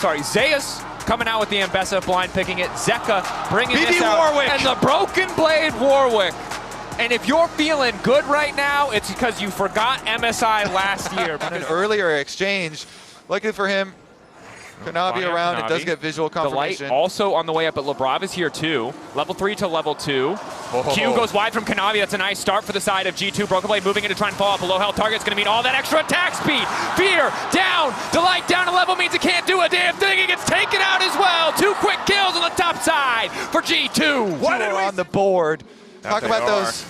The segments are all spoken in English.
sorry, Zeus coming out with the Ambessa, blind picking it. Zeka bringing BB this out. Warwick. And the Broken Blade Warwick. And if you're feeling good right now, it's because you forgot MSI last year. An earlier exchange, looking for him. Kanavi around, it does get visual confirmation. Delight also on the way up, but Labrav is here too. Level 3 to level 2. Oh. Q goes wide from Kanavi. That's a nice start for the side of G2. Broken Blade moving in to try and follow up. A low health target's going to mean all that extra attack speed. Fear down. Delight down a level means it can't do a damn thing. It gets taken out as well. 2 quick kills on the top side for G2. What are on the board? Talk about those.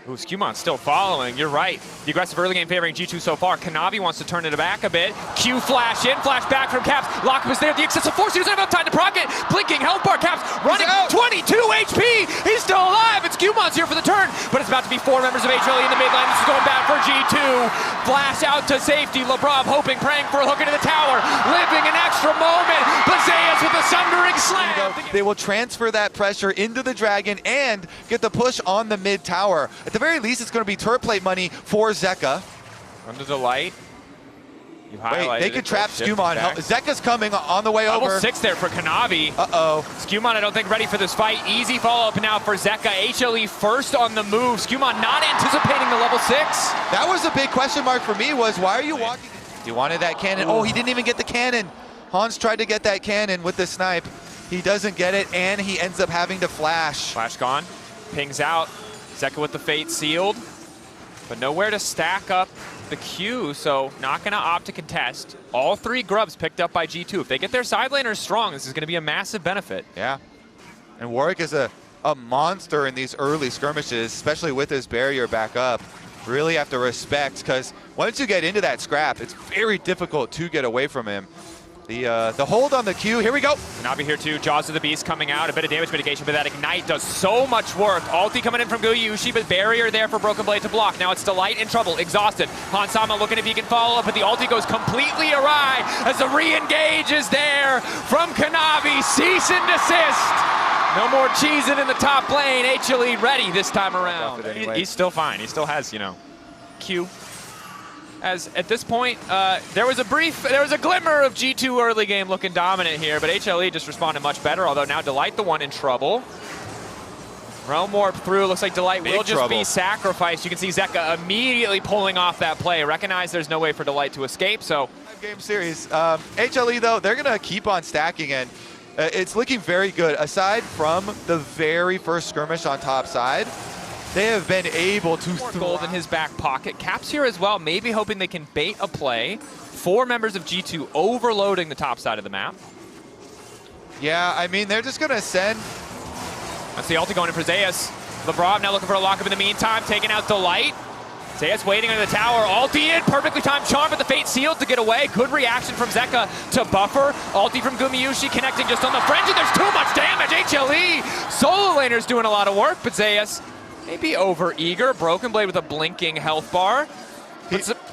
Ooh, Scumon's still following, you're right. The aggressive early game favoring G2 so far. Kanavi wants to turn it back a bit. Q flash in, flash back from Caps. Lockup is there, the excessive force, he doesn't have enough time to proc it. Blinking health bar, Caps running 22 HP. He's still alive, it's Scumon's here for the turn, but it's about to be 4 members of HLE in the mid lane. This is going bad for G2. Flash out to safety, Labrav hoping, praying for a hook into the tower. Living an extra moment, but Zeus with a sundering slam. They will transfer that pressure into the Dragon and get the push on the mid tower. At the very least, it's going to be turret plate money for Zeka. Under Delight. Wait, they could trap Scumon. Zeka's coming on the way over. Level 6 there for Kanavi. Uh-oh. Scumon, I don't think, ready for this fight. Easy follow-up now for Zeka. HLE first on the move. Scumon not anticipating the level 6. That was a big question mark for me, was why are you walking? He wanted that cannon. Oh, he didn't even get the cannon. Hans tried to get that cannon with the snipe. He doesn't get it, and he ends up having to flash. Flash gone. Pings out. Zeka with the fate sealed, but nowhere to stack up the Q, so not going to opt to contest. All 3 grubs picked up by G2. If they get their side laners strong, this is going to be a massive benefit. Yeah, and Warwick is a monster in these early skirmishes, especially with his barrier back up. Really have to respect, because once you get into that scrap, it's very difficult to get away from him. The hold on the Q, here we go. Kanavi here too, Jaws of the Beast coming out, a bit of damage mitigation, but that Ignite does so much work. Ulti coming in from Guyushi, but barrier there for Broken Blade to block. Now it's Delight in trouble, exhausted. Hansama looking if he can follow up, but the ulti goes completely awry as the re-engage is there from Kanavi. Cease and desist. No more cheesing in the top lane. HLE ready this time around. Anyway. He's still fine. He still has, you know, Q. As at this point, there was a glimmer of G2 early game looking dominant here, but HLE just responded much better, although now Delight the one in trouble. Realm Warp through, looks like Delight will just be sacrificed. You can see Zeka immediately pulling off that play. Recognize there's no way for Delight to escape, so. 5-game series. HLE though, they're gonna keep on stacking, and it's looking very good. Aside from the very first skirmish on top side, they have been able to more gold in his back pocket. Caps here as well, maybe hoping they can bait a play. 4 members of G2 overloading the top side of the map. Yeah, I mean, they're just gonna send. That's the ulti going in for Zeus. Labrav now looking for a lockup in the meantime, taking out Delight. Zeus waiting under the tower, ulti in, perfectly timed charm, but the fate sealed to get away. Good reaction from Zeka to buffer. Ulti from Gumiyushi connecting just on the fringe, and there's too much damage. HLE, solo laner's doing a lot of work, but Zeus maybe over-eager. Broken Blade with a blinking health bar.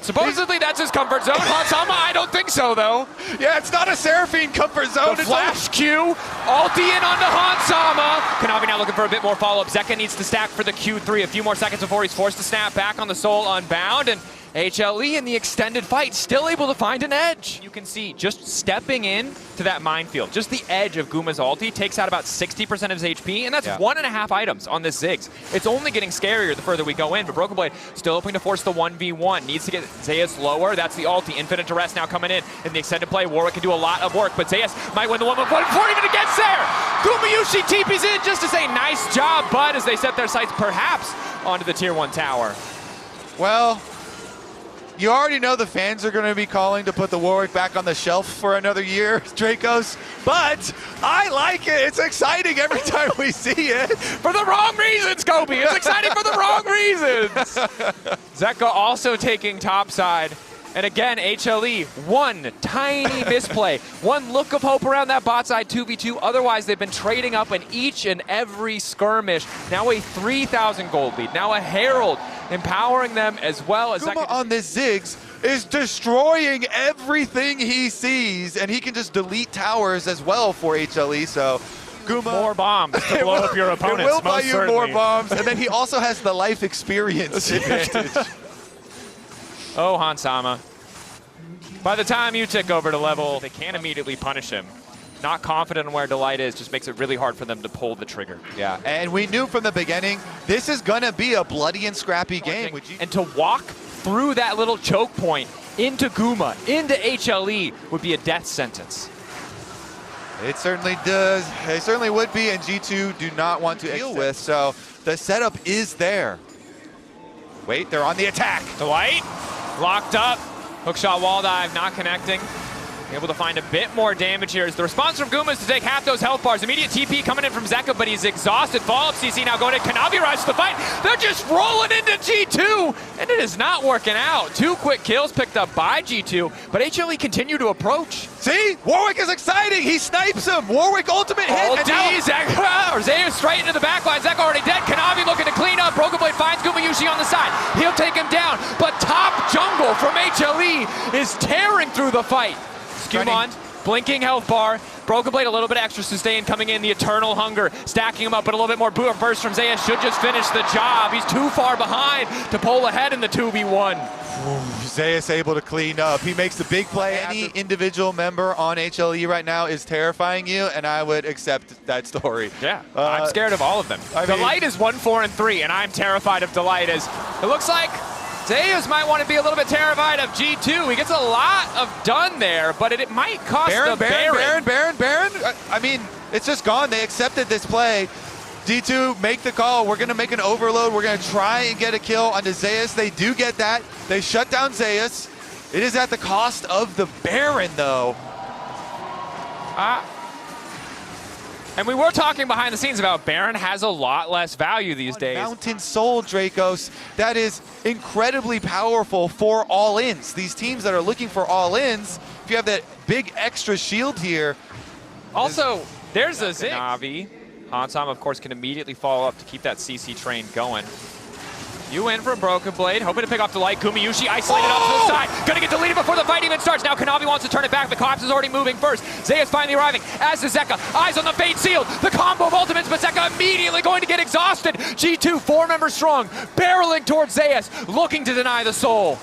Supposedly that's his comfort zone. Hansama, I don't think so, though. Yeah, it's not a Seraphine comfort zone. The flash Q, ulti in onto Hansama. Kanavi now looking for a bit more follow-up. Zeka needs to stack for the Q3. A few more seconds before he's forced to snap back on the Soul Unbound, and HLE in the extended fight still able to find an edge. You can see just stepping in to that minefield, just the edge of Guma's ulti takes out about 60% of his HP, and that's 1.5 items on this Ziggs. It's only getting scarier the further we go in, but Broken Blade still hoping to force the 1v1. Needs to get Zeus lower. That's the ulti. Infinite Duress now coming in the extended play. Warwick can do a lot of work, but Zeus might win the 1v1 before even it gets there. Gumayushi TP's in just to say nice job, bud, as they set their sights perhaps onto the tier 1 tower. Well, you already know the fans are going to be calling to put the Warwick back on the shelf for another year, Dracos, but I like it. It's exciting every time we see it. For the wrong reasons, Kobe. It's exciting for the wrong reasons. Zeka also taking topside. And again, HLE, one tiny misplay, one look of hope around that bot side 2v2. Otherwise, they've been trading up in each and every skirmish. Now a 3,000 gold lead. Now a Herald empowering them as well as Guma on this Ziggs is destroying everything he sees, and he can just delete towers as well for HLE. So Guma, more bombs to blow up your opponents. It will buy most you certainly. more bombs, and then he also has the life experience advantage. Oh, Hansama. By the time you tick over to level, they can't immediately punish him. Not confident on where Delight is, just makes it really hard for them to pull the trigger. Yeah, and we knew from the beginning, this is gonna be a bloody and scrappy game. And to walk through that little choke point into Guma, into HLE, would be a death sentence. It certainly does. It certainly would be, and G2 do not want to deal with, so the setup is there. Wait, they're on the attack. Delight, locked up. Hookshot wall dive, not connecting. Able to find a bit more damage here. As the response from Guma is to take half those health bars. Immediate TP coming in from Zeka, but he's exhausted. Follow-up CC now going to Kanavi, rush the fight. They're just rolling into G2, and it is not working out. 2 quick kills picked up by G2, but HLE continue to approach. See, Warwick is exciting. He snipes him. Warwick ultimate hit. Ulti, Zeka, or Zeus straight into the backline. Zeka already dead. Kanavi looking to clean up. Broken Blade finds Gumayushi on the side. He'll take him down, but top jungle from HLE is tearing through the fight. Skumond, blinking health bar. Broken Blade, a little bit extra sustain coming in. The Eternal Hunger, stacking him up, but a little bit more burst from Zeus should just finish the job. He's too far behind to pull ahead in the 2v1. Zeus able to clean up. He makes the big play. Any individual member on HLE right now is terrifying you, and I would accept that story. Yeah, I'm scared of all of them. Delight is 1-4-3, and I'm terrified of Delight. As it looks like Zeus might want to be a little bit terrified of G2. He gets a lot of done there, but it might cost Baron. I mean, it's just gone. They accepted this play. G2 make the call. We're going to make an overload. We're going to try and get a kill onto Zeus. They do get that. They shut down Zeus. It is at the cost of the Baron, though. And we were talking behind the scenes about Baron has a lot less value these days. Mountain Soul, Dracos. That is incredibly powerful for all-ins. These teams that are looking for all-ins, if you have that big extra shield here. Also, there's a Navi. Hansam, of course, can immediately follow up to keep that CC train going. You in for a Broken Blade, hoping to pick off Delight. Gumayushi isolated off to the side. Gonna get deleted before the fight even starts. Now Kanavi wants to turn it back. The Collapse is already moving first. Zeus finally arriving, as is Zeka. Eyes on the Fate Sealed. The combo of ultimates, but Zeka immediately going to get exhausted. G2, 4 members strong, barreling towards Zeus, looking to deny the soul.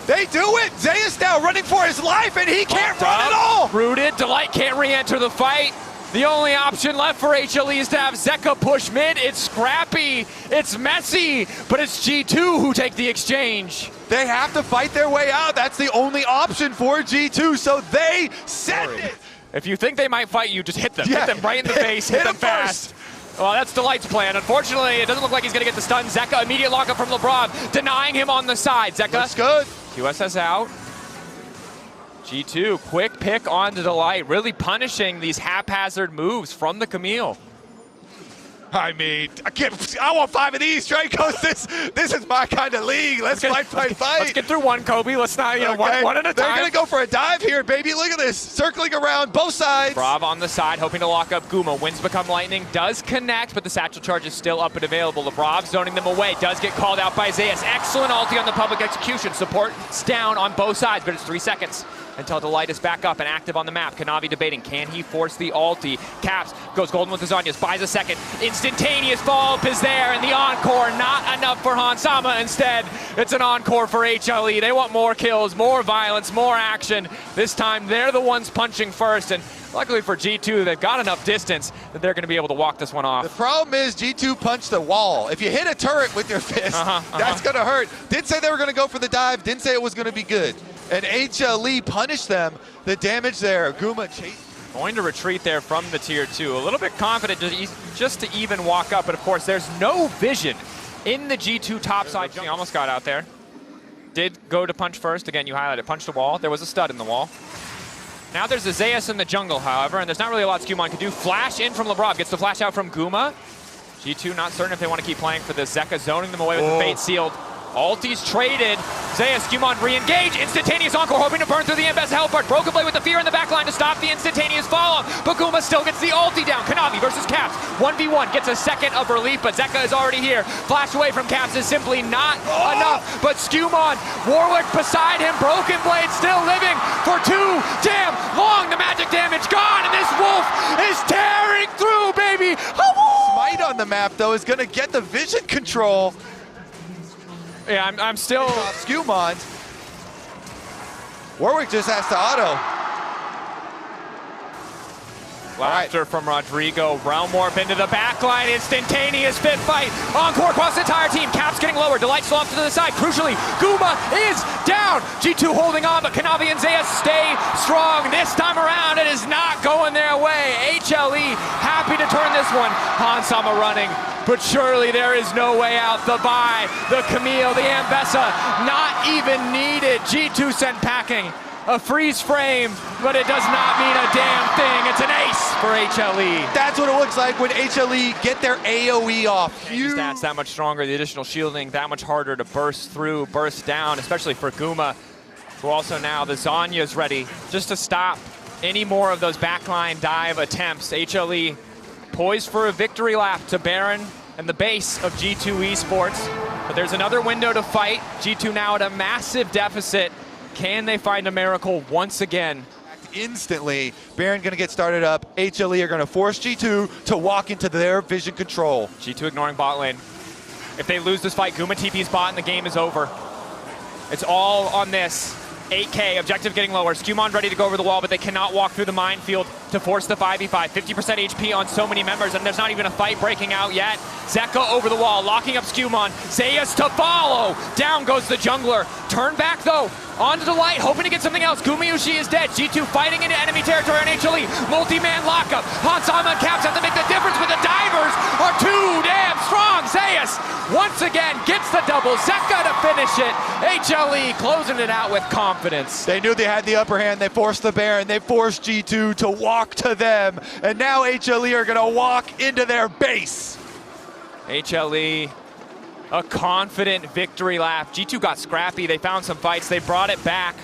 They do it! Zeus now running for his life, and he can't run at all! Rooted, Delight can't re-enter the fight. The only option left for HLE is to have Zeka push mid. It's scrappy, it's messy, but it's G2 who take the exchange. They have to fight their way out. That's the only option for G2, so they send it. If you think they might fight you, just hit them. Yeah. Hit them right in the face, hit them fast. Well, that's Delight's plan. Unfortunately, it doesn't look like he's gonna get the stun. Zeka, immediate lockup from LeBron, denying him on the side. Zeka, that's good. QSS out. G2, quick pick onto Delight, really punishing these haphazard moves from the Camille. I mean, I want 5 of these, Dracos. This is my kind of league. Let's fight. Let's get through one, Kobe. Let's not, one at a time. They're gonna go for a dive here, baby. Look at this, circling around both sides. Brav on the side, hoping to lock up Guma. Winds become lightning, does connect, but the satchel charge is still up and available. LeBron zoning them away, does get called out by Zeus. Excellent ulti on the public execution. Support's down on both sides, but it's 3 seconds until Delight is back up and active on the map. Kanavi debating, can he force the ulti? Caps goes golden with his Zanyas, buys a second. Instantaneous follow-up is there, and the encore, not enough for Hansama. Instead, it's an encore for HLE. They want more kills, more violence, more action. This time, they're the ones punching first, and luckily for G2, they've got enough distance that they're gonna be able to walk this one off. The problem is G2 punched the wall. If you hit a turret with your fist, that's gonna hurt. Didn't say they were gonna go for the dive, didn't say it was gonna be good. And HLE punished them. The damage there, Guma chased. Going to retreat there from the tier 2. A little bit confident just to even walk up, but of course there's no vision in the G2 top side. He almost got out there. Did go to punch first. Again, you highlighted, punched the wall. There was a stud in the wall. Now there's a Zeus in the jungle, however, and there's not really a lot Skumon can do. Flash in from LeBron, gets the flash out from Guma. G2 not certain if they want to keep playing for this. Zeka zoning them away with the Fate Sealed. Ulti's traded. Zeus, Skumon re-engage. Instantaneous encore, hoping to burn through the MS health part. Broken Blade with the fear in the back line to stop the instantaneous follow-up. But Guma still gets the ulti down. Kanavi versus Caps. 1v1, gets a second of relief, but Zeka is already here. Flash away from Caps is simply not enough. But Skumon, Warwick beside him. Broken Blade still living for too damn long. The magic damage gone, and this wolf is tearing through, baby. Smite on the map, though, is going to get the vision control. Yeah, I'm still... Skumon. Warwick just has to auto. Laughter from Rodrigo. Realm Warp into the backline. Instantaneous fit fight. Encore across the entire team. Caps getting lower. Delight still off to the side. Crucially, Guma is down. G2 holding on, but Kanavi and Zeus stay strong. This time around, it is not going their way. HLE happy to turn this one. Hansama running, but surely there is no way out. The buy, the Camille, the Ambessa, not even needed. G2 sent packing. A freeze frame, but it does not mean a damn thing. It's an ace for HLE. That's what it looks like when HLE get their AoE off. Huge stats that much stronger, the additional shielding that much harder to burst through, burst down, especially for Guma, who also now the Zanya's ready just to stop any more of those backline dive attempts. HLE poised for a victory lap to Baron and the base of G2 Esports, but there's another window to fight. G2 now at a massive deficit. Can they find a miracle once again? Instantly, Baron gonna get started up. HLE are gonna force G2 to walk into their vision control. G2 ignoring bot lane. If they lose this fight, Guma TP's bot and the game is over. It's all on this. 8K, objective getting lower. Skumon ready to go over the wall, but they cannot walk through the minefield to force the 5v5. 50% HP on so many members, and there's not even a fight breaking out yet. Zeka over the wall, locking up Skumon. Zeus to follow. Down goes the jungler. Turn back though. Onto the light, hoping to get something else. Gumayushi is dead. G2 fighting into enemy territory on HLE. Multi-man lockup. Hansama and Caps have to make the difference, but the divers are too damn strong. Zeus once again gets the double. Zeka to finish it. HLE closing it out with confidence. They knew they had the upper hand. They forced the Baron. They forced G2 to walk to them. And now HLE are gonna walk into their base. HLE, a confident victory lap. G2 got scrappy, they found some fights, they brought it back.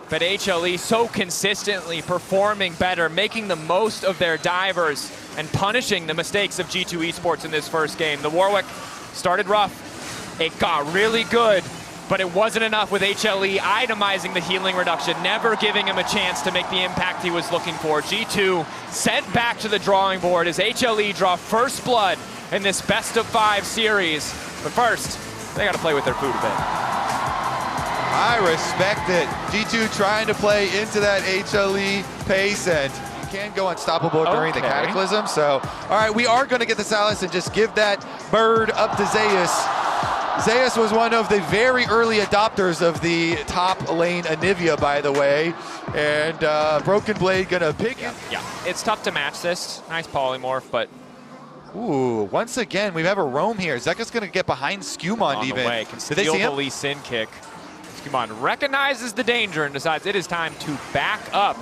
But HLE so consistently performing better, making the most of their divers and punishing the mistakes of G2 Esports in this first game. The Warwick started rough, it got really good, but it wasn't enough with HLE itemizing the healing reduction, never giving him a chance to make the impact he was looking for. G2 sent back to the drawing board as HLE draw first blood in this best of 5 series. But first, they got to play with their food a bit. I respect it. G2 trying to play into that HLE pace, and you can go unstoppable during the Cataclysm. So, all right, we are going to get the Salas and just give that bird up to Zeus. Zeus was one of the very early adopters of the top lane Anivia, by the way. And Broken Blade going to pick it. Yeah, it's tough to match this. Nice polymorph, but ooh, once again, we have a roam here. Zeka's going to get behind Skumon on even. The way. Can steal the Lee Sin kick. Skumon recognizes the danger and decides it is time to back up.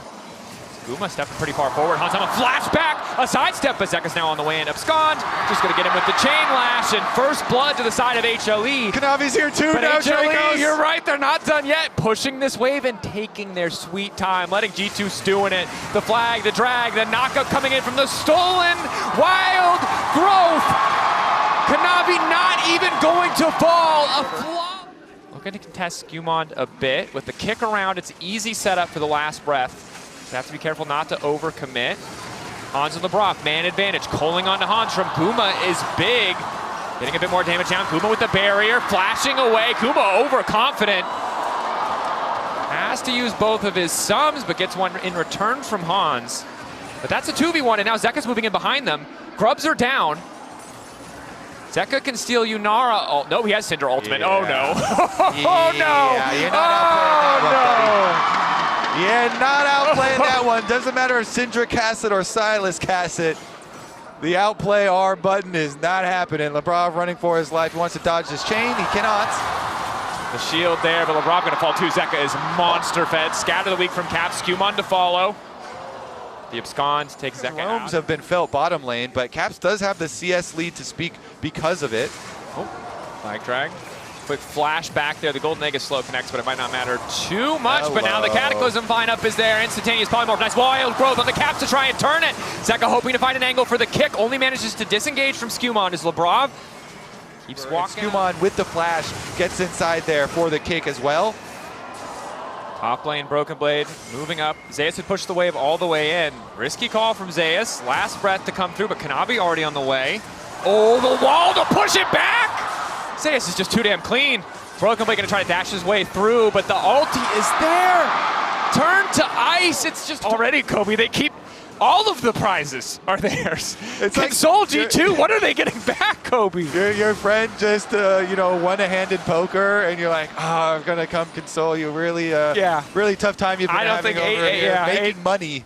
Guma stepping pretty far forward. Hansama flashback, a sidestep, but Zeka's now on the way in. Abscond, just going to get him with the chain lash, and first blood to the side of HLE. Kanavi's here too, but now HLE, you're right, they're not done yet. Pushing this wave and taking their sweet time, letting G2 stew in it. The flag, the drag, the knockup coming in from the stolen wild growth. Kanavi not even going to fall. A flop. Looking to contest Skumon a bit. With the kick around, it's easy setup for the last breath. You have to be careful not to overcommit. Hans and LeBrock, man advantage, calling on to Hans from Guma is big. Getting a bit more damage down. Guma with the barrier, flashing away. Guma overconfident. Has to use both of his sums, but gets one in return from Hans. But that's a 2v1, and now Zeka's moving in behind them. Grubs are down. Zeka can steal Yunara. Oh, no, he has Cinder ultimate. Yeah. Oh, no. Oh, no. You're not outplaying that one, buddy. Yeah, not outplaying that one. Doesn't matter if Syndra casts it or Silas casts it. The outplay R button is not happening. Lebrov running for his life. He wants to dodge this chain. He cannot. The shield there, but Lebrov going to fall too. Zeka is monster fed. Scatter the weak from Caps. Skumon to follow. The abscond takes Zeka out. Roams have been felt bottom lane, but Caps does have the CS lead to speak because of it. Oh, flag drag. Quick flash back there. The Golden Egg is slow connects, but it might not matter too much. Hello. But now the Cataclysm lineup is there. Instantaneous polymorph. Nice wild growth on the Caps to try and turn it. Zeka hoping to find an angle for the kick. Only manages to disengage from Skumon as Lebrov keeps walking. Skumon with the flash gets inside there for the kick as well. Top lane, Broken Blade moving up. Zeus would push the wave all the way in. Risky call from Zeus. Last breath to come through, but Kanavi already on the way. Oh, the wall to push it back! Zeus is just too damn clean. Broken Blade gonna try to dash his way through, but the ulti is there. Turn to ice. It's just already, Kobe. They keep all of the prizes are theirs. It's Console like G2, what are they getting back, Kobe? Your friend just, won a hand in poker, and you're like, I'm going to come console you. Really, really tough time you've been having over here. Making money.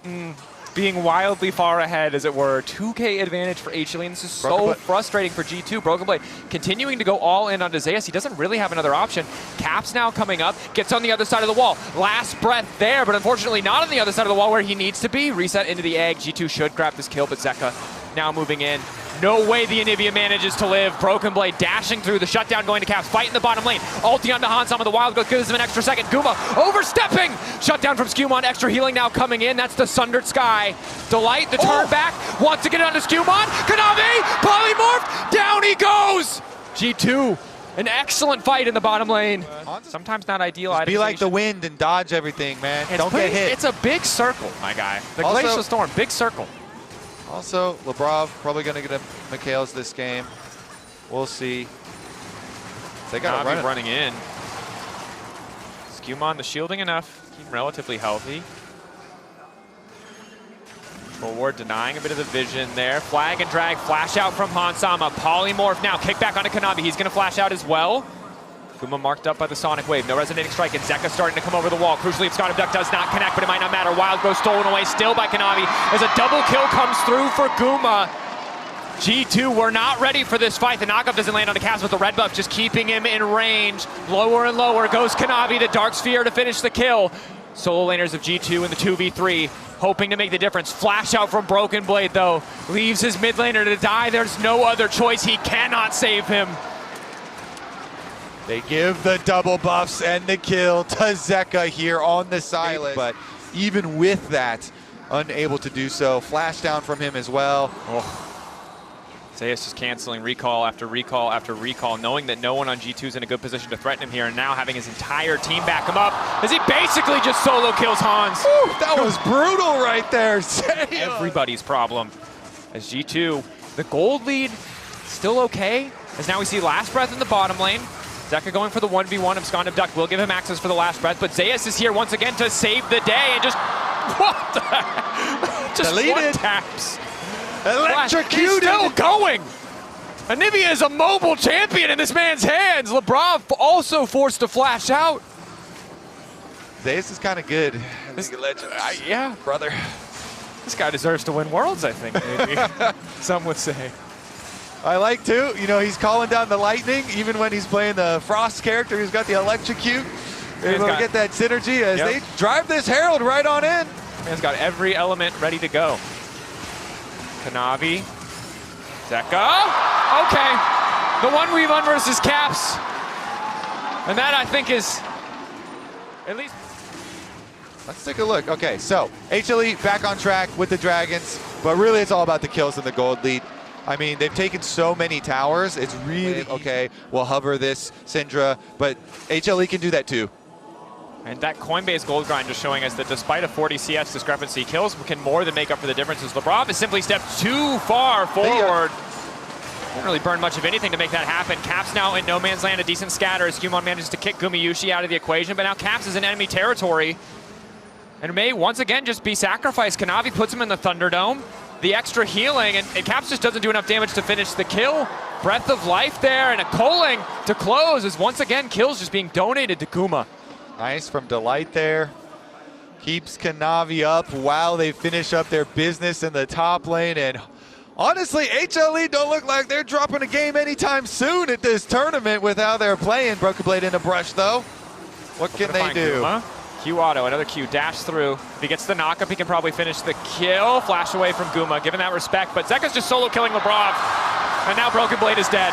Being wildly far ahead, as it were. 2K advantage for HLE, and this is so frustrating for G2. Broken Blade continuing to go all in on Zeus. He doesn't really have another option. Caps now coming up, gets on the other side of the wall. Last breath there, but unfortunately not on the other side of the wall where he needs to be. Reset into the egg. G2 should grab this kill, but Zeka now moving in. No way the EMEA manages to live. Broken Blade dashing through, the shutdown going to Caps, fighting the bottom lane. Ulti onto Hanwha, the Wild Growth gives him an extra second. Guma overstepping! Shutdown from Skewmon, extra healing now coming in. That's the Sundered Sky. Delight, the turn back, wants to get it onto Skewmon. Kanavi, polymorph, down he goes! G2, an excellent fight in the bottom lane. Sometimes not ideal. Be like the wind and dodge everything, man. Don't get hit. It's a big circle, my guy. The Glacial Storm, big circle. Also, Lebrov probably going to get a Mikhails this game. We'll see. They got to running in. Skewmon, the shielding enough. Keep him relatively healthy. Control Ward denying a bit of the vision there. Flag and drag, flash out from Hanwha. Polymorph now, kick back onto Kanavi. He's going to flash out as well. Guma marked up by the Sonic Wave. No resonating strike, and Zeka starting to come over the wall. Crucially, if Scott Abduct does not connect, but it might not matter. Wild Growth stolen away still by Kanavi as a double kill comes through for Guma. G2 were not ready for this fight. The knockup doesn't land on the Caps, but the red buff just keeping him in range. Lower and lower goes Kanavi, the Dark Sphere to finish the kill. Solo laners of G2 in the 2v3, hoping to make the difference. Flash out from Broken Blade, though. Leaves his mid laner to die. There's no other choice. He cannot save him. They give the double buffs and the kill to Zeka here on the silent, but even with that, unable to do so. Flash down from him as well. Zeus just canceling recall after recall after recall, knowing that no one on G2 is in a good position to threaten him here, and now having his entire team back him up as he basically just solo kills Hans. Ooh, that was brutal right there. Everybody's problem. As G2, the gold lead still okay, as now we see Last Breath in the bottom lane. Zeka going for the 1v1 of Scott Abduct will give him access for the last breath, but Zeus is here once again to save the day and just, what the heck? Just one taps. Electrocuted. He's still going. EMEA is a mobile champion in this man's hands. Lebrov also forced to flash out. Zeus is kind of good. Yeah, brother. This guy deserves to win Worlds, I think, maybe. Some would say. I like to, he's calling down the lightning, even when he's playing the Frost character. He's got the electrocute. Able to get that synergy as they drive this Herald right on in. Man's got every element ready to go. Kanavi. Zeka. Okay. The 1v1 versus Caps. And that, I think, is at least... Let's take a look. Okay, so HLE back on track with the Dragons, but really it's all about the kills and the gold lead. I mean, they've taken so many towers. It's really, okay, we'll hover this Syndra, but HLE can do that too. And that Coinbase gold grind just showing us that despite a 40 CS discrepancy, kills can more than make up for the differences. Lebrov has simply stepped too far forward. Didn't really burn much of anything to make that happen. Caps now in no man's land, a decent scatter as Skewmon manages to kick Gumayushi out of the equation, but now Caps is in enemy territory and may once again just be sacrificed. Kanavi puts him in the Thunderdome. The extra healing, and Caps just doesn't do enough damage to finish the kill. Breath of Life there, and a culling to close as once again kills just being donated to Guma. Nice from Delight there. Keeps Kanavi up while they finish up their business in the top lane, and honestly, HLE don't look like they're dropping a game anytime soon at this tournament with how they're playing. Broken Blade in a brush though. What can they do? Guma. Q auto, another Q, dash through. If he gets the knock-up, he can probably finish the kill. Flash away from Guma, given that respect, but Zeka's just solo killing Lebrov. And now Broken Blade is dead.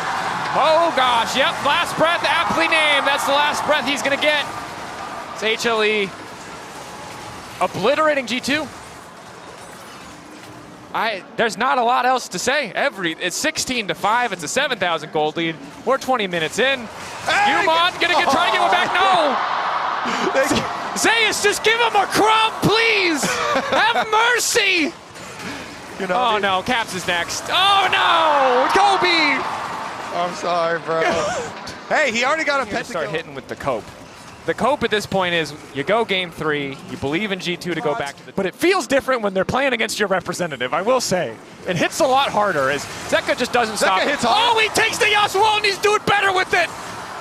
Oh gosh, yep, last breath, aptly named. That's the last breath he's gonna get. It's HLE obliterating G2. There's not a lot else to say. It's 16-5, it's a 7,000 gold lead. We're 20 minutes in. Skewmon try to get one back, no! Zeus, just give him a crumb, please! Have mercy! Oh no, Caps is next. Oh no, Kobe! I'm sorry, bro. Hey, he already got a pet to start hitting with the cope. The cope at this point is you go game 3, you believe in G2 to go back to the... But it feels different when they're playing against your representative, I will say. It hits a lot harder as Zeka just doesn't stop. Hits hard. Oh, he takes the Yasuo and he's doing better with it!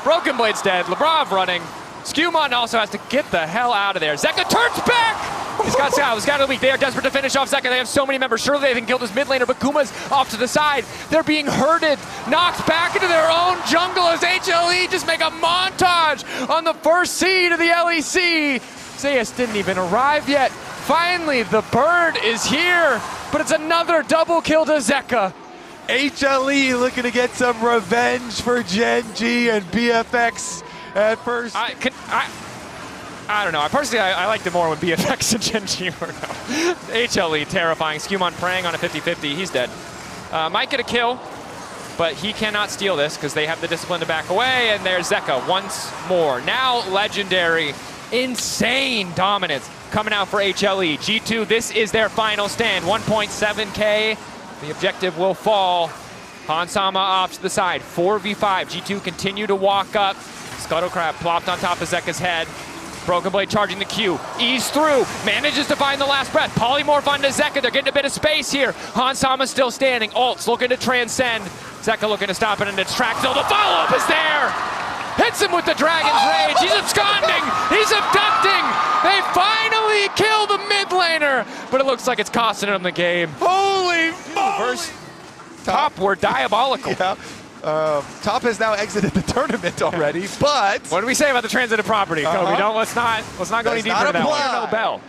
Broken Blade's dead, Lebrov running. Skewmon also has to get the hell out of there. Zeka turns back! He's got Scout of the week. They are desperate to finish off Zeka. They have so many members. Surely they can kill this mid laner, but Kuma's off to the side. They're being herded, knocked back into their own jungle as HLE just make a montage on the first seed of the LEC. Zeus didn't even arrive yet. Finally, the bird is here, but it's another double kill to Zeka. HLE looking to get some revenge for Gen G and BFX at first. I don't know. I liked it more when BFX and Gen G were out. HLE terrifying. Skewmon preying on a 50-50. He's dead. Might get a kill, but he cannot steal this because they have the discipline to back away, and there's Zeka once more. Now legendary, insane dominance coming out for HLE. G2, this is their final stand. 1.7K. The objective will fall. Hansama off to the side. 4v5. G2 continue to walk up. Scuttlecrab plopped on top of Zeka's head. Broken Blade charging the Q. Ease through. Manages to find the last breath. Polymorph onto Zeka. They're getting a bit of space here. Hansama still standing. Ult's looking to transcend. Zeka looking to stop it and distract. So the follow-up is there. Hits him with the Dragon's Rage. He's absconding. He's abducting. They finally kill the mid laner. But it looks like it's costing them the game. Holy moly! Top were diabolical. Yeah. Top has now exited the tournament already, but what do we say about the transitive property, Kobe? Let's not go any deeper into that one. No bell.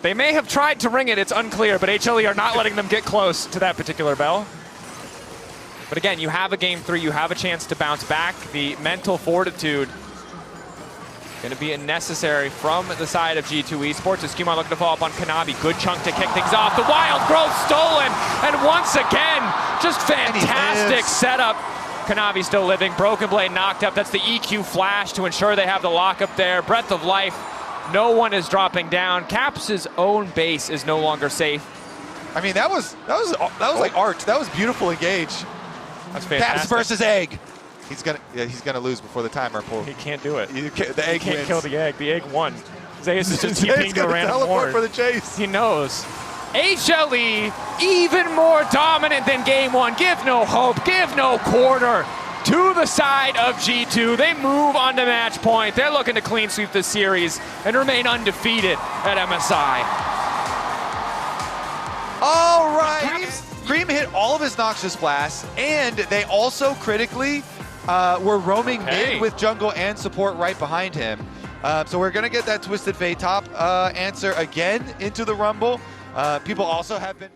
They may have tried to ring it, it's unclear, but HLE are not letting them get close to that particular bell. But again, you have a game 3, you have a chance to bounce back. The mental fortitude going to be necessary from the side of G2 Esports. As Skewmon looking to follow up on Kanavi. Good chunk to kick things off. The wild growth stolen. And once again, just fantastic setup. Kanavi still living. Broken Blade knocked up. That's the EQ flash to ensure they have the lockup there. Breath of life. No one is dropping down. Caps' own base is no longer safe. I mean, that was like art. That was beautiful engage. That's fantastic. Caps versus Egg. He's gonna lose before the timer pull. He can't do it. The egg can't wins. kill the egg. The egg won. Zeus is just TPing to a random ward. For the chase. He knows. HLE even more dominant than game 1. Give no hope. Give no quarter. To the side of G2. They move on to match point. They're looking to clean sweep the series and remain undefeated at MSI. All right. Cream hit all of his Noxious Blasts, and they also critically were roaming mid with jungle and support right behind him. So we're going to get that Twisted Fate top answer again into the Rumble. People also have been...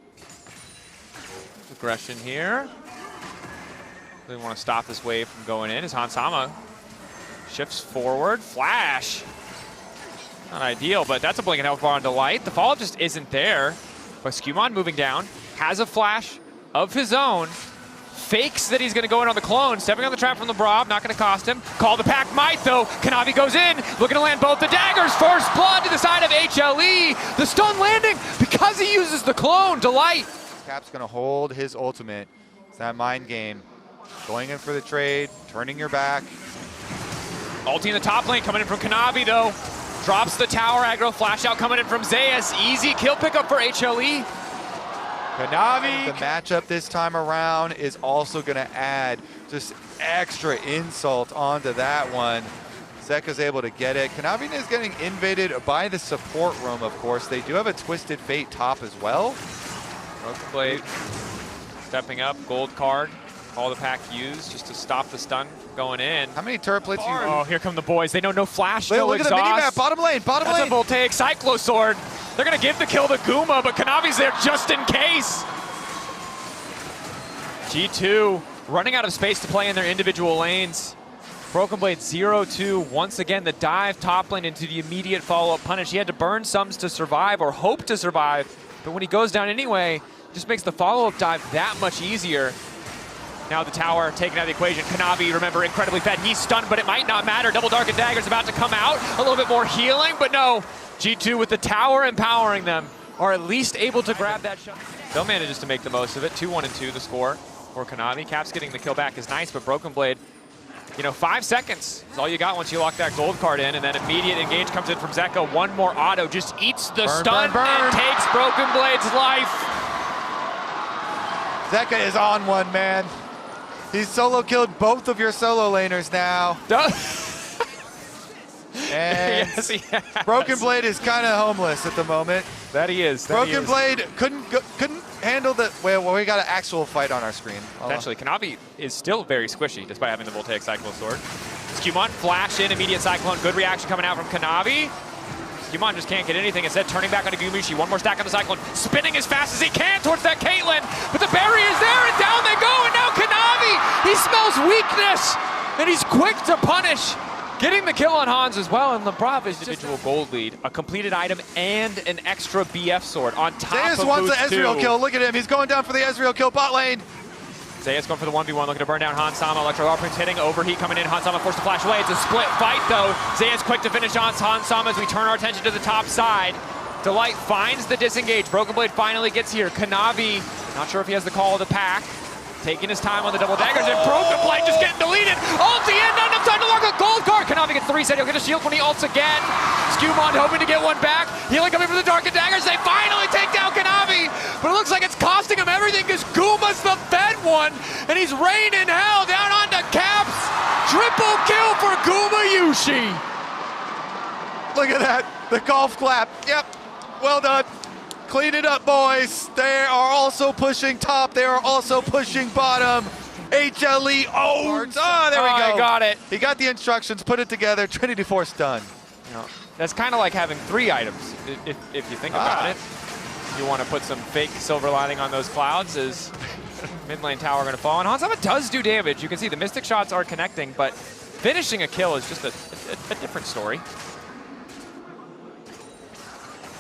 Aggression here. They want to stop this wave from going in as Hansama shifts forward. Flash. Not ideal, but that's a blink and hellfire onto Light. The follow-up just isn't there. But Skewmon moving down. Has a flash of his own. Fakes that he's going to go in on the clone. Stepping on the trap from the Brob. Not going to cost him. Call the pack might, though. Kanavi goes in. Looking to land both the daggers. First blood to the side of HLE. The stun landing because he uses the clone. Delight. Cap's going to hold his ultimate. It's that mind game. Going in for the trade. Turning your back. Ulti in the top lane. Coming in from Kanavi, though. Drops the tower aggro. Flash out coming in from Zeus. Easy kill pickup for HLE. Kanavi. The matchup this time around is also going to add just extra insult onto that one. Zeka's able to get it. Kanavi is getting invaded by the support room, of course. They do have a Twisted Fate top as well. Broken Blade stepping up. Gold card. All the pack used just to stop the stun from going in. How many turret plates you... Oh, here come the boys. They know no flash, no look exhaust. Look at the minimap. Bottom lane. Bottom lane. That's a Voltaic Cyclo Sword. They're going to give the kill to Guma, but Kanavi's there just in case. G2 running out of space to play in their individual lanes. Broken Blade 0-2. Once again, the dive top lane into the immediate follow-up punish. He had to burn sums to survive or hope to survive, but when he goes down anyway, it just makes the follow-up dive that much easier. Now the tower taken out of the equation. Kanavi, remember, incredibly fed. He's stunned, but it might not matter. Double Dark and Dagger's about to come out. A little bit more healing, but no. G2 with the tower empowering them are at least able to grab that shot. Still manages to make the most of it. 2-1-2 the score for Kanavi. Caps getting the kill back is nice, but Broken Blade you know, 5 seconds is all you got once you lock that gold card in, and then immediate engage comes in from Zeka. One more auto, just eats the stun and takes Broken Blade's life. Zeka is on one, man. He's solo killed both of your solo laners now. And yes, he has. Broken Blade is kind of homeless at the moment. That he is. Broken Blade couldn't handle the. Well, we got an actual fight on our screen. Potentially, Kanavi is still very squishy despite having the Voltaic Cyclone Sword. Skewmon flash in, immediate Cyclone. Good reaction coming out from Kanavi. Skewmon just can't get anything. Instead, turning back onto Gumushi. One more stack on the Cyclone. Spinning as fast as he can towards that Caitlyn. But the barrier's there, and down they go. And now Kanavi, he smells weakness. And he's quick to punish. Getting the kill on Hans as well, and Lebrov is individual gold lead, a completed item, and an extra BF sword on top Zeus of wants Boost the Ezreal 2. kill. Look at him. He's going down for the Ezreal kill bot lane. Zeus going for the 1v1, looking to burn down Hansama. Electro Offense hitting, overheat coming in. Hansama forced to flash away. It's a split fight, though. Zeus quick to finish on Hansama as we turn our attention to the top side. Delight finds the disengage. Broken Blade finally gets here. Kanavi, not sure if he has the call of the pack. Taking his time on the double daggers, and Broken Blade just getting deleted. Ulti in, not enough time to lock a gold card. Kanavi gets the reset, he'll get a shield when he ults again. Skewmon hoping to get one back. Healing coming from the Dark Daggers, they finally take down Kanavi. But it looks like it's costing him everything because Guma's the fed one, and he's raining hell down onto Caps. Triple kill for Guma Yushi. Look at that, the golf clap. Yep, well done. Clean it up, boys. They are also pushing top. They are also pushing bottom. HLE owns. Oh, there we go. I got it. He got the instructions, put it together. Trinity Force done. You know, that's kind of like having 3 items, if you think about it. You want to put some fake silver lining on those clouds as mid lane tower going to fall. And Hansama does do damage. You can see the Mystic shots are connecting, but finishing a kill is just a different story.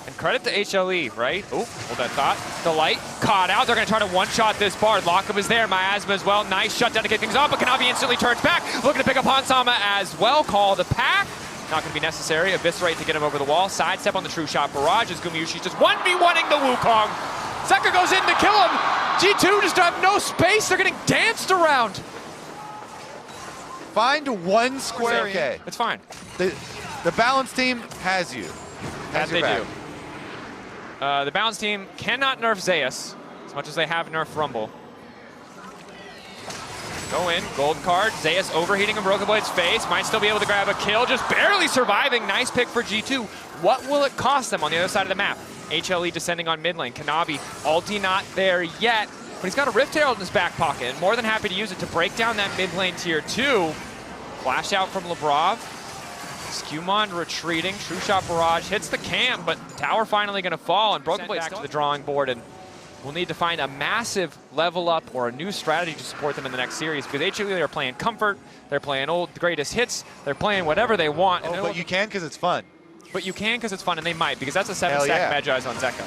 And credit to HLE, right? Oh, hold that thought. Delight caught out. They're going to try to one-shot this Bard. Lockup is there. Miasma as well. Nice shutdown to kick things off, but Kanavi instantly turns back. Looking to pick up Hansama as well. Call the pack. Not going to be necessary. Eviscerate to get him over the wall. Sidestep on the True Shot Barrage as Gumiyushi's just 1v1ing the Wukong. Zeka goes in to kill him. G2 just have no space. They're getting danced around. Find one square. Okay. It's fine. The balance team has you. That they do. The balance team cannot nerf Zeus as much as they have nerfed Rumble. Go in, gold card. Zeus overheating in Broken Blade's face. Might still be able to grab a kill, just barely surviving. Nice pick for G2. What will it cost them on the other side of the map? HLE descending on mid lane. Kanavi, ulti not there yet, but he's got a Rift Herald in his back pocket and more than happy to use it to break down that mid lane tier 2. Flash out from Lebrov. Skewmon retreating. True Shot Barrage hits the camp, but tower finally going to fall, and Broken Blade back to the drawing board, and we'll need to find a massive level up or a new strategy to support them in the next series, because HLE are playing comfort, they're playing old greatest hits, they're playing whatever they want. Oh, but you can because it's fun. But you can because it's fun, and they might, because that's a 7-stack Magi's on Zeka.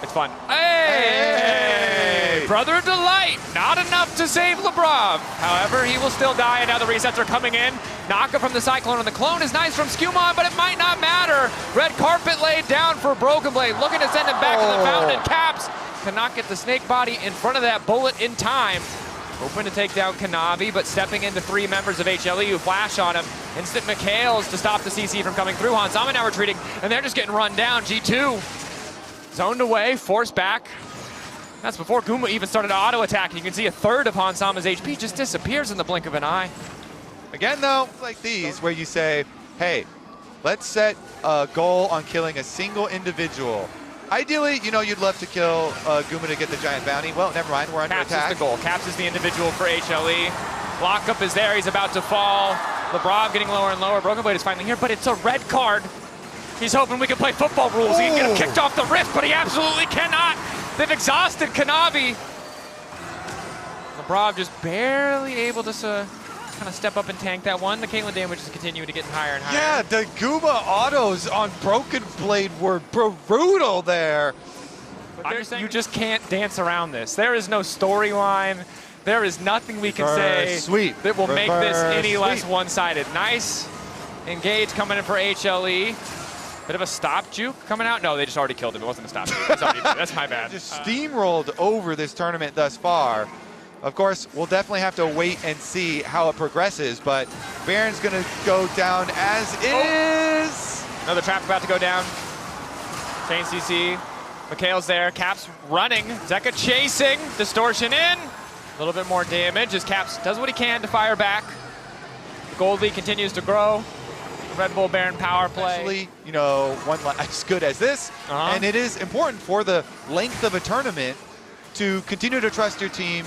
It's fun. Hey! Brother Delight, not enough to save Lebrov. However, he will still die, and now the resets are coming in. Knockup from the Cyclone, and the clone is nice from Skewmon, but it might not matter. Red carpet laid down for Broken Blade, looking to send him back to the fountain. Caps cannot get the snake body in front of that bullet in time. Hoping to take down Kanavi, but stepping into 3 members of HLE who flash on him. Instant McHale's to stop the CC from coming through. Hansama now retreating, and they're just getting run down. G2 zoned away, forced back. That's before Guma even started to auto-attack. You can see a third of Hansama's HP just disappears in the blink of an eye. Again, though, like these, where you say, hey, let's set a goal on killing a single individual. Ideally, you know, you'd love to kill Guma to get the giant bounty. Well, never mind, we're under attack. Caps is the goal. Caps is the individual for HLE. Lockup is there, he's about to fall. Lebrov getting lower and lower. Broken Blade is finally here, but it's a red card. He's hoping we can play football rules. He can get him kicked off the rift, but he absolutely cannot. They've exhausted Kanavi. Lebrov just barely able to kind of step up and tank that one. The Caitlyn damage is continuing to get higher and higher. Yeah, the Guma autos on Broken Blade were brutal there. You just can't dance around this. There is no storyline. There is nothing we can say that will make this any less one-sided. Nice engage coming in for HLE. Bit of a stop juke coming out. No, they just already killed him. It wasn't a stop juke. That's my bad. Just steamrolled over this tournament thus far. Of course, we'll definitely have to wait and see how it progresses, but Baron's gonna go down as is. Another trap about to go down. Chain CC. Mikhail's there. Caps running. Zeka chasing. Distortion in. A little bit more damage as Caps does what he can to fire back. The gold lead continues to grow. Red Bull Baron power play. Especially, you know, one as good as this. And it is important for the length of a tournament to continue to trust your team.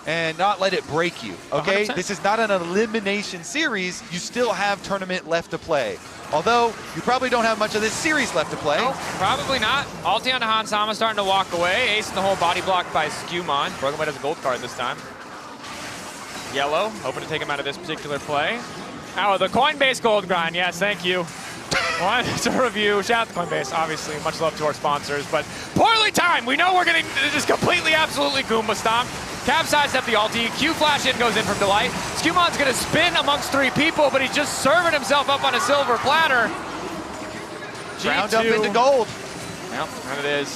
And not let it break you, okay? 100%. This is not an elimination series. You still have tournament left to play. Although, you probably don't have much of this series left to play. No, probably not. Ulti onto Hanwha starting to walk away. Ace in the hole, body blocked by Skewmon. Broken Blade has a gold card this time. Yellow, hoping to take him out of this particular play. Oh, the Coinbase gold grind, yes, thank you. One to review. Shout out to Coinbase, obviously. Much love to our sponsors, but poorly timed. We know we're getting just completely, absolutely Goomba stomped. Cap sidestep the ulti. Q flash in goes in from Delight. Skewmon's gonna spin amongst 3 people, but he's just serving himself up on a silver platter. Round up into gold. Well, and it is.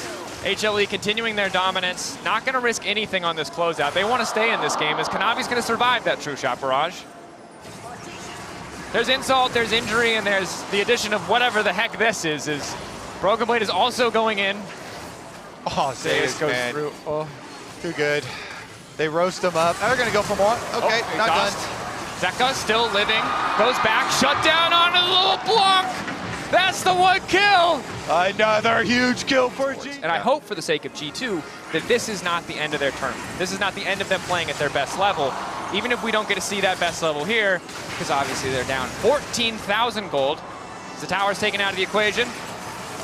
HLE continuing their dominance. Not gonna risk anything on this closeout. They want to stay in this game as Kanavi's gonna survive that true shot barrage. There's insult, there's injury, and there's the addition of whatever the heck this is Broken Blade is also going in. Oh, Zeus goes through. Oh. Too good. They roast him up. Now they're gonna go for more. Okay, not done. Zeka still living. Goes back, shut down on a little block. That's the 1 kill. Another huge kill for G2. And I hope for the sake of G2 that this is not the end of their tournament. This is not the end of them playing at their best level. Even if we don't get to see that best level here, because obviously they're down 14,000 gold. As the tower's taken out of the equation.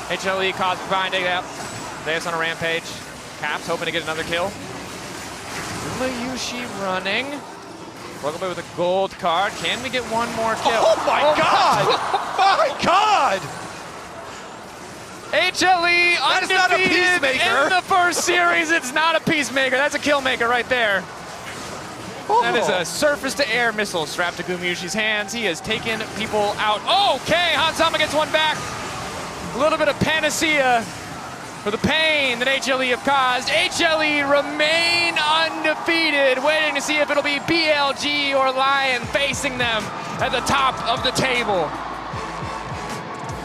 HLE, Kaza finding out. Zeus on a rampage. Caps hoping to get another kill. Mayushi running. Broken Blade with a gold card. Can we get one more kill? Oh my God! My God! HLE That is not a undefeated peacemaker. in the first series. It's not a peacemaker. That's a kill maker right there. That is a surface-to-air missile strapped to Gumyushi's hands. He has taken people out. Okay, Hanwha gets one back. A little bit of panacea for the pain that HLE have caused. HLE remain undefeated, waiting to see if it'll be BLG or Lion facing them at the top of the table.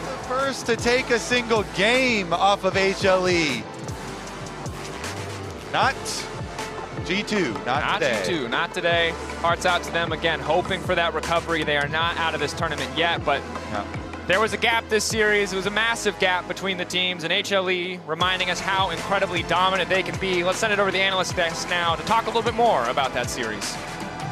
The first to take a single game off of HLE. Not G2, not today. G2, not today. Hearts out to them again, hoping for that recovery. They are not out of this tournament yet, but there was a gap this series. It was a massive gap between the teams, and HLE reminding us how incredibly dominant they can be. Let's send it over to the analyst desk now to talk a little bit more about that series.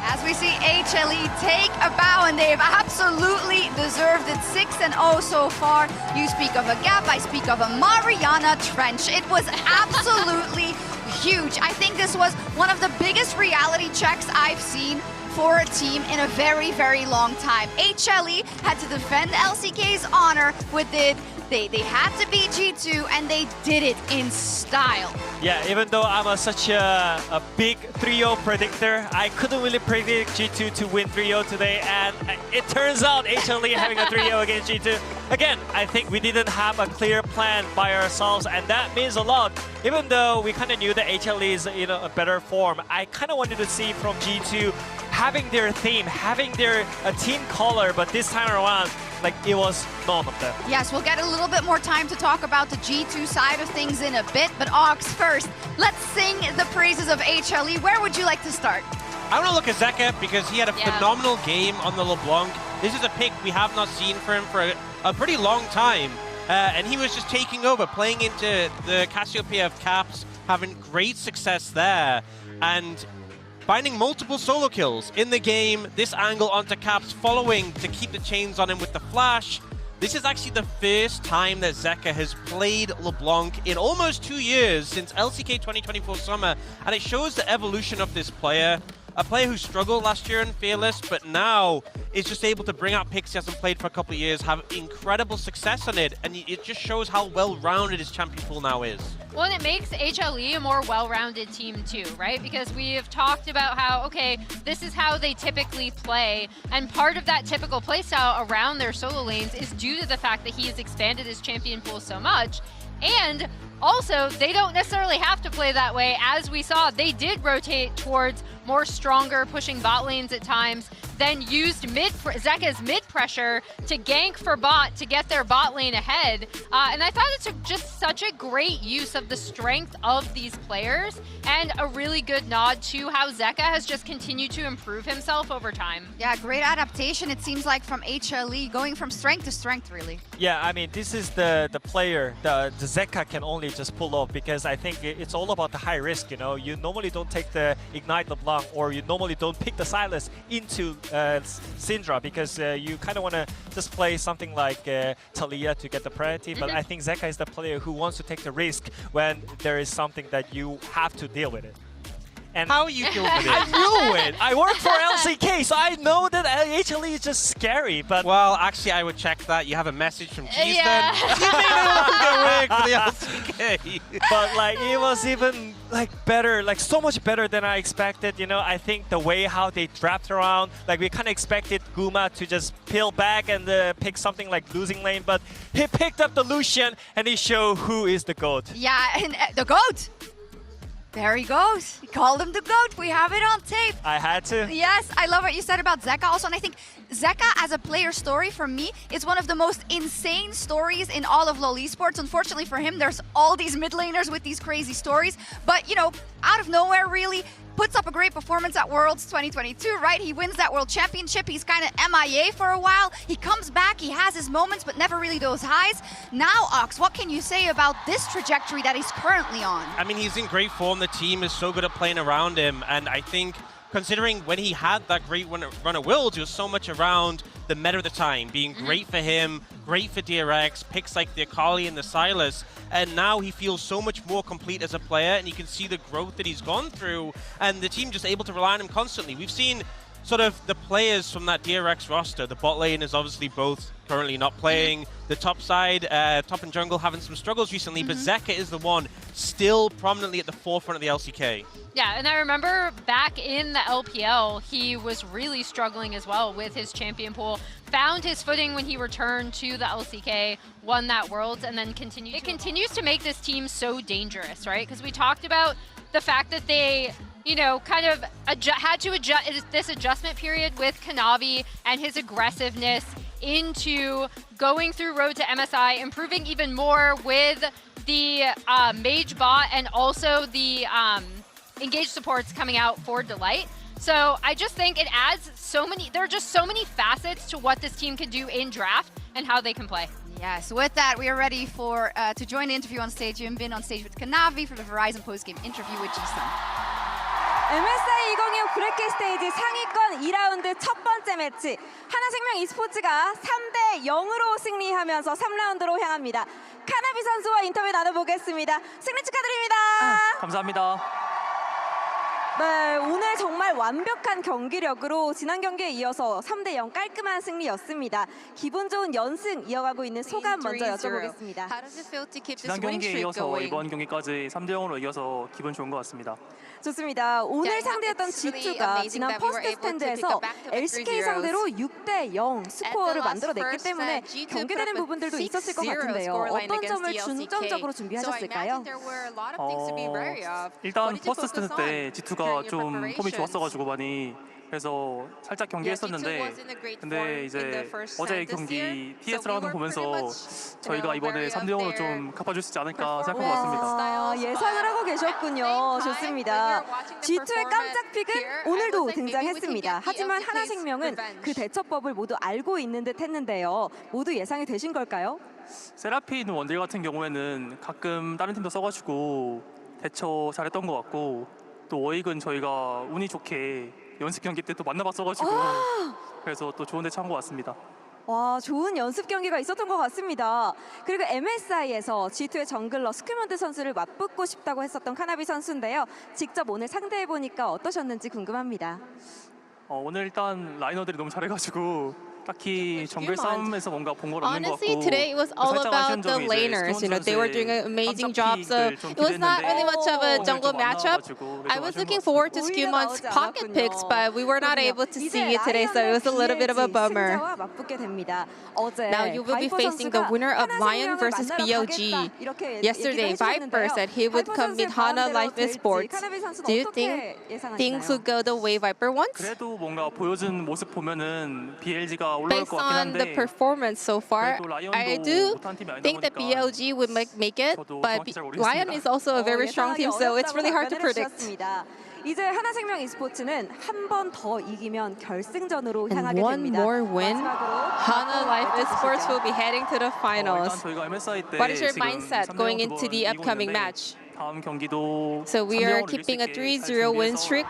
As we see HLE take a bow, and they've absolutely deserved it. 6-0 so far. You speak of a gap, I speak of a Mariana Trench. It was absolutely huge. I think this was one of the biggest reality checks I've seen for a team in a very, very long time. HLE had to defend LCK's honor with it. They had to beat G2, and they did it in style. Yeah, even though I'm such a big 3-0 predictor, I couldn't really predict G2 to win 3-0 today, and it turns out HLE having a 3-0 against G2. Again, I think we didn't have a clear plan by ourselves, and that means a lot. Even though we kind of knew that HLE is a better form, I kind of wanted to see from G2 having their theme, having their team color, but this time around, like, it was none of them. Yes, we'll get a little bit more time to talk about the G2 side of things in a bit, but Ox, first, let's sing the praises of HLE. Where would you like to start? I want to look at Zeka because he had a phenomenal game on the LeBlanc. This is a pick we have not seen for him for a pretty long time. And he was just taking over, playing into the Cassiopeia of Caps, having great success there. And finding multiple solo kills in the game, this angle onto Caps, following to keep the chains on him with the flash. This is actually the first time that Zeka has played LeBlanc in almost 2 years since LCK 2024 summer, and it shows the evolution of this player. A player who struggled last year in Fearless, but now is just able to bring out picks he hasn't played for a couple of years, have incredible success on it, and it just shows how well-rounded his champion pool now is. Well, and it makes HLE a more well-rounded team too, right? Because we have talked about how, okay, this is how they typically play, and part of that typical playstyle around their solo lanes is due to the fact that he has expanded his champion pool so much. And Also, they don't necessarily have to play that way. As we saw, they did rotate towards more stronger pushing bot lanes at times, then used Zeka's mid pressure to gank for bot to get their bot lane ahead. And I thought it's just such a great use of the strength of these players and a really good nod to how Zeka has just continued to improve himself over time. Yeah, great adaptation, it seems like, from HLE, going from strength to strength, really. Yeah, I mean, this is the player the Zeka can only just pull off, because I think it's all about the high risk, you know. You normally don't take the Ignite LeBlanc, or you normally don't pick the Silas into Syndra, because you kind of want to just play something like Talia to get the priority. But I think Zeka is the player who wants to take the risk when there is something that you have to deal with it. And How are you doing with it? I knew it! I work for LCK, so I know that HLE is just scary, but... Well, actually, I would check that. You have a message from Cheese Yeah. then. You may no longer work for the LCK. But like it was even like better, like so much better than I expected. You know, I think the way how they draft around, like we kind of expected Guma to just peel back and pick something like losing lane, but he picked up the Lucian and he showed who is the GOAT. Yeah, and the GOAT! There he goes. He called him the GOAT. We have it on tape. I had to. Yes, I love what you said about Zeka also, and I think Zeka as a player story for me is one of the most insane stories in all of LoL Esports. Unfortunately for him, there's all these mid laners with these crazy stories, but you know, out of nowhere really, puts up a great performance at Worlds 2022, right? He wins that World Championship. He's kind of MIA for a while. He comes back, he has his moments, but never really those highs. Now, Ox, what can you say about this trajectory that he's currently on? I mean, he's in great form. The team is so good at playing around him. And I think, considering when he had that great run of Worlds, it was so much around the meta of the time, being great for him, great for DRX, picks like the Akali and the Silas. And now he feels so much more complete as a player, and you can see the growth that he's gone through, and the team just able to rely on him constantly. We've seen sort of the players from that DRX roster. The bot lane is obviously both currently not playing. The top side, top and jungle, having some struggles recently, but Zeka is the one still prominently at the forefront of the LCK. Yeah, and I remember back in the LPL, he was really struggling as well with his champion pool. Found his footing when he returned to the LCK, won that Worlds, and then continued. It continues to make this team so dangerous, right? Because we talked about the fact that they, you know, kind of had to adjust this adjustment period with Kanavi and his aggressiveness into going through Road to MSI, improving even more with the Mage bot and also the engage supports coming out for Delight. So I just think it adds so many, there are just so many facets to what this team can do in draft and how they can play. Yes, with that, we are ready for to join the interview on stage. You've been on stage with Kanavi for the Verizon postgame interview with Ji-sun. MSI 2025 브레이크 스테이지 상위권 2라운드 첫 번째 매치 하나생명 e스포츠가 3대 0으로 승리하면서 3라운드로 향합니다. 카나비 선수와 인터뷰 나눠보겠습니다. 승리 축하드립니다. 감사합니다. 네, 오늘 정말 완벽한 경기력으로 지난 경기에 이어서 3대 0 깔끔한 승리였습니다. 기분 좋은 연승 이어가고 있는 소감 먼저 여쭤보겠습니다. 지난 경기에 이어서 이번 경기까지 3대 0으로 이겨서 기분 좋은 것 같습니다. 좋습니다. 오늘 상대였던 G2가 지난 퍼스트 스탠드에서 LCK 상대로 6대 0 스코어를 만들어냈기 때문에 경계되는 부분들도 있었을 것 같은데요. 어떤 점을 중점적으로 준비하셨을까요? 일단 퍼스트 스탠드 때 G2가 좀 폼이 좋았어가지고 많이 그래서 살짝 경기했었는데 근데 이제 어제 경기 TS랑 하는 거 보면서 저희가 이번에 3대 0으로 좀 갚아줄 수 있지 않을까 생각한 것 같습니다. 예상을 하고 계셨군요. 좋습니다. G2의 깜짝 픽은 오늘도 등장했습니다. 하지만 하나생명은 그 대처법을 모두 알고 있는 듯 했는데요. 모두 예상이 되신 걸까요? 세라핀 원딜 같은 경우에는 가끔 다른 팀도 써가지고 대처 잘했던 것 같고 또 워익은 저희가 운이 좋게 연습 경기 때 또 만나봤어가지고 그래서 또 좋은 데 찬 것 같습니다. 와, 좋은 연습 경기가 있었던 것 같습니다. 그리고 MSI에서 G2의 정글러 스큐먼드 선수를 맞붙고 싶다고 했었던 카나비 선수인데요. 직접 오늘 상대해보니까 어떠셨는지 궁금합니다. 오늘 일단 라이너들이 너무 잘해가지고 딱히 정글 싸움에서 뭔가 본 걸 없는 것 Honestly, 같고 today it was all 살짝 about 아쉬운 the 점이 이제 laners. You know, they were doing an amazing job. So 좀 it was not really much of a 기대했는데 jungle 오늘 좀안 matchup. 나와가지고 I was looking forward to Scumon's pocket picks, but we were not able to see it today, so it was a little bit of a bummer. Now you will be facing the winner of Lion versus BLG. Yesterday, Viper said he would come meet Hanwha Life Esports. Do you think things would go the way Viper wants? 그래도 뭔가 보여준 모습 보면은 BLG가 올라올 Based 것 같긴 on the 한데 performance so far, I do think that BLG would make it, but Lion is also a very strong team, so it's really hard to predict. 이제 하나생명 e스포츠는 한 번 더 이기면 결승전으로 And 향하게 one 됩니다. more win, Hanwha Life Esports will be heading to the finals. 일단 저희가 MSI 때 What is your 지금 mindset going into the upcoming match? 다음 경기도 So we are 3대0으로 keeping a 이길 수 3-0 있게 win 잘 streak.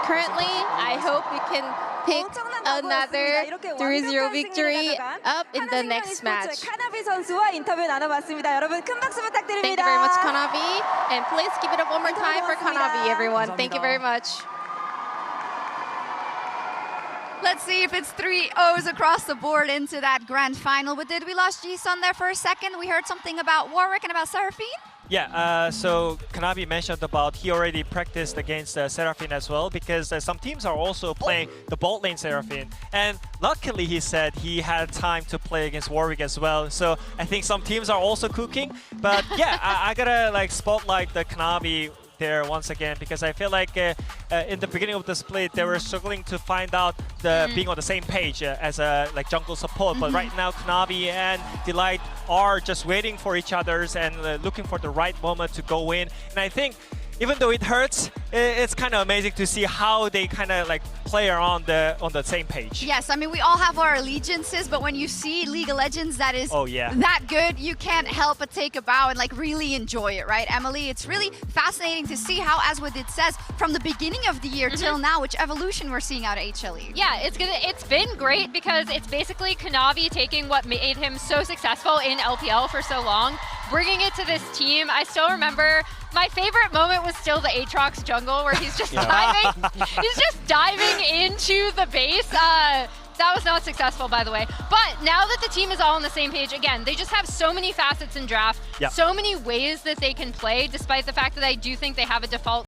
Currently, I hope we can pick another 3-0 victory up in the next match. 카나비 선수와 인터뷰 나눠봤습니다. 여러분 큰 박수 부탁드립니다. Thank you very much, Kanavi. And please keep it up one more time for Kanavi, everyone. Thank you very much. Let's see if it's 3-0s across the board into that grand final. But did we lost Ji-sun there for a second? We heard something about Warwick and about Seraphine. Yeah, so Kanavi mentioned about he already practiced against Seraphine as well, because some teams are also playing the bot lane Seraphine. And luckily he said he had time to play against Warwick as well. So I think some teams are also cooking. But yeah, I gotta like spotlight the Kanavi there once again, because I feel like in the beginning of the split they were struggling to find out the being on the same page as a like jungle support. But right now Kanavi and Delight are just waiting for each other's and looking for the right moment to go in. And I think even though it hurts, it's kind of amazing to see how they kind of like play on the same page. Yes, I mean, we all have our allegiances, but when you see League of Legends that is that good, you can't help but take a bow and like really enjoy it, right, Emily? It's really fascinating to see how, as what it says, from the beginning of the year till now, which evolution we're seeing out of HLE. Yeah, it's been great because it's basically Kanavi taking what made him so successful in LPL for so long, bringing it to this team. I still remember my favorite moment was still the Aatrox jungle where he's just diving. He's just diving into the base. That was not successful, by the way. But now that the team is all on the same page, again, they just have so many facets in draft, so many ways that they can play, despite the fact that I do think they have a default